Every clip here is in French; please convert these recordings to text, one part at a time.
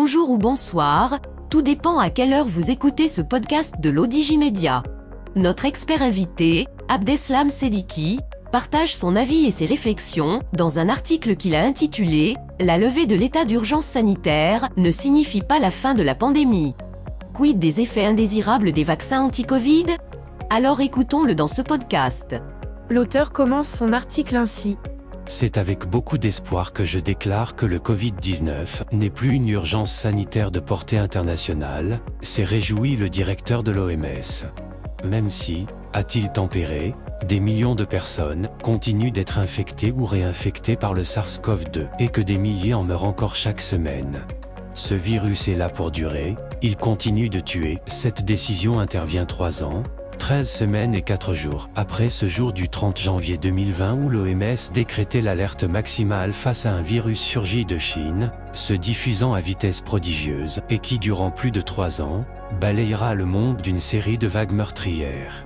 bonjour ou bonsoir, tout dépend à quelle heure vous écoutez ce podcast de l'Odigimédia. Notre expert invité, Abdeslam Sediki, partage son avis et ses réflexions dans un article qu'il a intitulé « La levée de l'état d'urgence sanitaire ne signifie pas la fin de la pandémie. Quid des effets indésirables des vaccins anti-Covid ?» Alors écoutons-le dans ce podcast. L'auteur commence son article ainsi. C'est avec beaucoup d'espoir que je déclare que le Covid-19 n'est plus une urgence sanitaire de portée internationale, s'est réjoui le directeur de l'OMS. Même si, a-t-il tempéré, des millions de personnes continuent d'être infectées ou réinfectées par le SARS-CoV-2 et que des milliers en meurent encore chaque semaine. Ce virus est là pour durer, il continue de tuer. Cette décision intervient 3 ans, 13 semaines et 4 jours après ce jour du 30 janvier 2020 où l'OMS décrétait l'alerte maximale face à un virus surgi de Chine, se diffusant à vitesse prodigieuse et qui durant plus de 3 ans, balayera le monde d'une série de vagues meurtrières.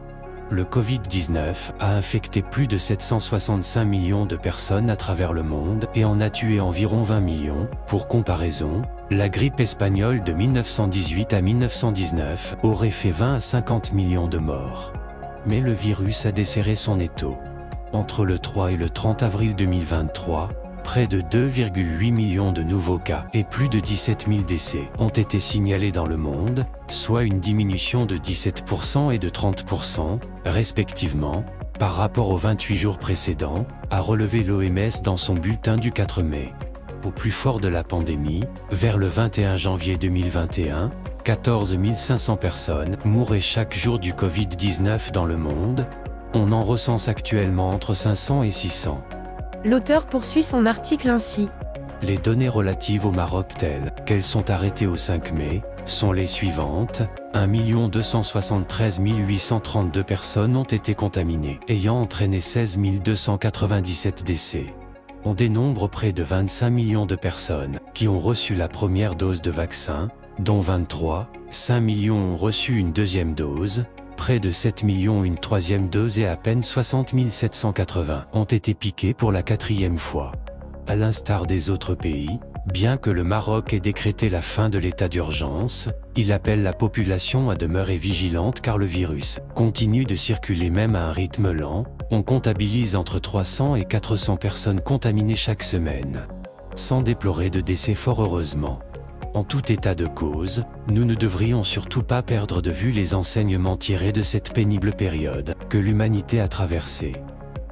Le Covid-19 a infecté plus de 765 millions de personnes à travers le monde et en a tué environ 20 millions. Pour comparaison, la grippe espagnole de 1918 à 1919 aurait fait 20 à 50 millions de morts. Mais le virus a desserré son étau. Entre le 3 et le 30 avril 2023, près de 2,8 millions de nouveaux cas et plus de 17 000 décès ont été signalés dans le monde, soit une diminution de 17% et de 30%, respectivement, par rapport aux 28 jours précédents, a relevé l'OMS dans son bulletin du 4 mai. Au plus fort de la pandémie, vers le 21 janvier 2021, 14 500 personnes mouraient chaque jour du Covid-19 dans le monde. On en recense actuellement entre 500 et 600. L'auteur poursuit son article ainsi. Les données relatives au Maroc telles qu'elles sont arrêtées au 5 mai, sont les suivantes. 1 273 832 personnes ont été contaminées, ayant entraîné 16 297 décès. On dénombre près de 25 millions de personnes qui ont reçu la première dose de vaccin, dont 5 millions ont reçu une deuxième dose, près de 7 millions une troisième dose et à peine 60 780 ont été piqués pour la 4e fois. À l'instar des autres pays, bien que le Maroc ait décrété la fin de l'état d'urgence, il appelle la population à demeurer vigilante car le virus continue de circuler même à un rythme lent. On comptabilise entre 300 et 400 personnes contaminées chaque semaine. Sans déplorer de décès fort heureusement. En tout état de cause, nous ne devrions surtout pas perdre de vue les enseignements tirés de cette pénible période que l'humanité a traversée.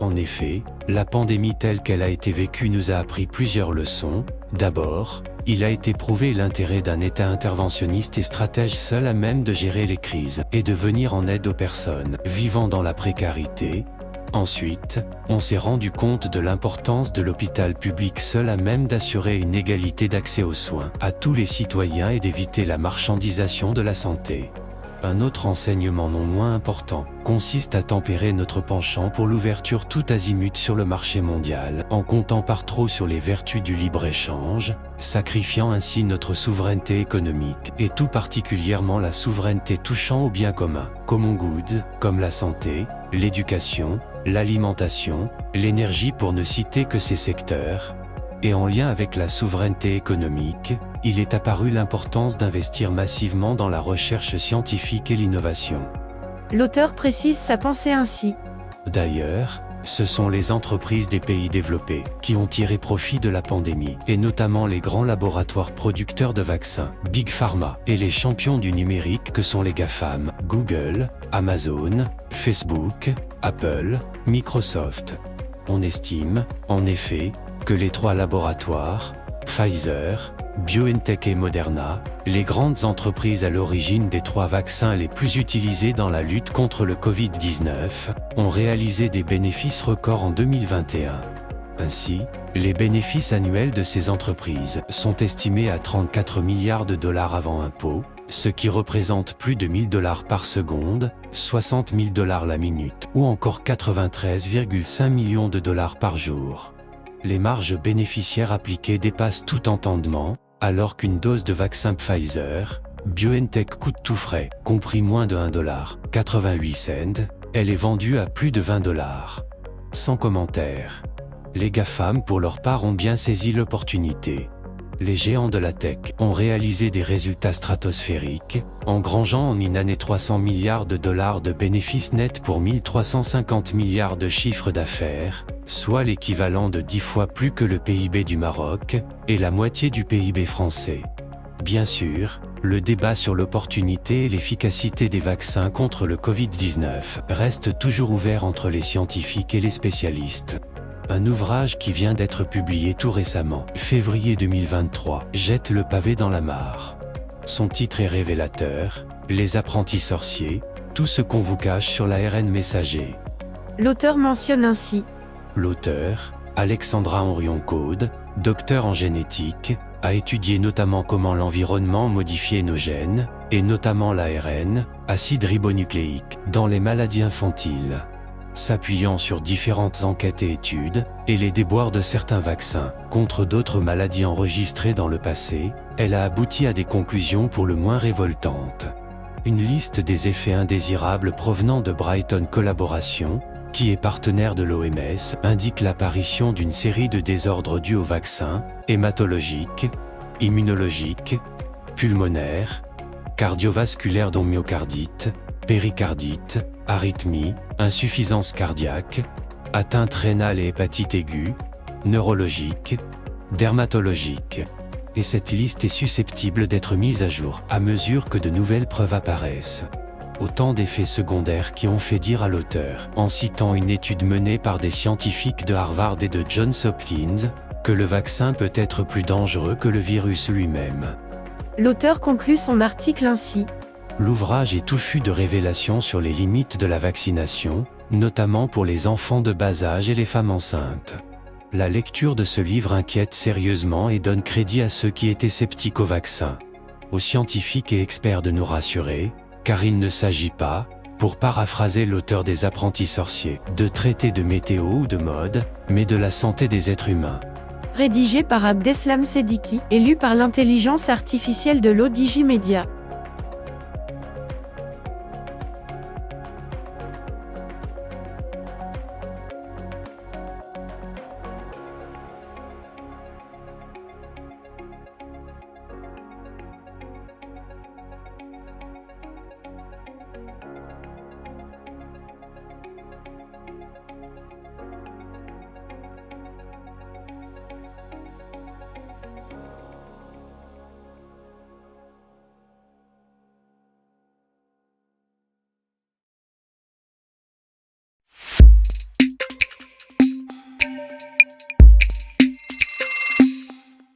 En effet, la pandémie telle qu'elle a été vécue nous a appris plusieurs leçons. D'abord, il a été prouvé l'intérêt d'un État interventionniste et stratège seul à même de gérer les crises et de venir en aide aux personnes vivant dans la précarité. Ensuite, on s'est rendu compte de l'importance de l'hôpital public seul à même d'assurer une égalité d'accès aux soins à tous les citoyens et d'éviter la marchandisation de la santé. Un autre enseignement non moins important consiste à tempérer notre penchant pour l'ouverture tout azimut sur le marché mondial, en comptant par trop sur les vertus du libre-échange, sacrifiant ainsi notre souveraineté économique et tout particulièrement la souveraineté touchant aux biens communs, common goods, comme la santé, l'éducation, l'alimentation, l'énergie pour ne citer que ces secteurs. Et en lien avec la souveraineté économique, il est apparu l'importance d'investir massivement dans la recherche scientifique et l'innovation. L'auteur précise sa pensée ainsi. D'ailleurs, ce sont les entreprises des pays développés qui ont tiré profit de la pandémie, et notamment les grands laboratoires producteurs de vaccins, Big Pharma, et les champions du numérique que sont les GAFAM, Google, Amazon, Facebook, Apple, Microsoft. On estime, en effet, que les 3 laboratoires, Pfizer, BioNTech et Moderna, les grandes entreprises à l'origine des 3 vaccins les plus utilisés dans la lutte contre le Covid-19, ont réalisé des bénéfices records en 2021. Ainsi, les bénéfices annuels de ces entreprises sont estimés à 34 milliards de dollars avant impôts, ce qui représente plus de 1000 $ par seconde, 60 000 $ la minute, ou encore 93,5 millions de dollars par jour. Les marges bénéficiaires appliquées dépassent tout entendement, alors qu'une dose de vaccin Pfizer, BioNTech coûte tout frais, compris moins de 1,88 $, elle est vendue à plus de 20 $. Sans commentaire. Les GAFAM pour leur part ont bien saisi l'opportunité. Les géants de la tech ont réalisé des résultats stratosphériques, engrangeant en une année 300 milliards de dollars de bénéfices nets pour 1350 milliards de chiffre d'affaires, soit l'équivalent de 10 fois plus que le PIB du Maroc, et la moitié du PIB français. Bien sûr, le débat sur l'opportunité et l'efficacité des vaccins contre le Covid-19 reste toujours ouvert entre les scientifiques et les spécialistes. Un ouvrage qui vient d'être publié tout récemment, février 2023, jette le pavé dans la mare. Son titre est révélateur, Les apprentis sorciers, tout ce qu'on vous cache sur l'ARN messager. L'auteur mentionne ainsi. L'auteur, Alexandra Henrion-Caude, docteur en génétique, a étudié notamment comment l'environnement modifiait nos gènes, et notamment l'ARN, acide ribonucléique, dans les maladies infantiles. S'appuyant sur différentes enquêtes et études, et les déboires de certains vaccins, contre d'autres maladies enregistrées dans le passé, elle a abouti à des conclusions pour le moins révoltantes. Une liste des effets indésirables provenant de Brighton Collaboration, qui est partenaire de l'OMS, indique l'apparition d'une série de désordres dus aux vaccins, hématologiques, immunologiques, pulmonaires, cardiovasculaires dont myocardite, péricardite, arythmie, insuffisance cardiaque, atteinte rénale et hépatite aiguë, neurologique, dermatologique. Et cette liste est susceptible d'être mise à jour à mesure que de nouvelles preuves apparaissent. Autant d'effets secondaires qui ont fait dire à l'auteur, en citant une étude menée par des scientifiques de Harvard et de Johns Hopkins, que le vaccin peut être plus dangereux que le virus lui-même. L'auteur conclut son article ainsi. L'ouvrage est touffu de révélations sur les limites de la vaccination, notamment pour les enfants de bas âge et les femmes enceintes. La lecture de ce livre inquiète sérieusement et donne crédit à ceux qui étaient sceptiques au vaccin. Aux scientifiques et experts de nous rassurer, car il ne s'agit pas, pour paraphraser l'auteur des apprentis sorciers, de traiter de météo ou de mode, mais de la santé des êtres humains. Rédigé par Abdeslam Sediki et lu par l'intelligence artificielle de l'ODJ Media.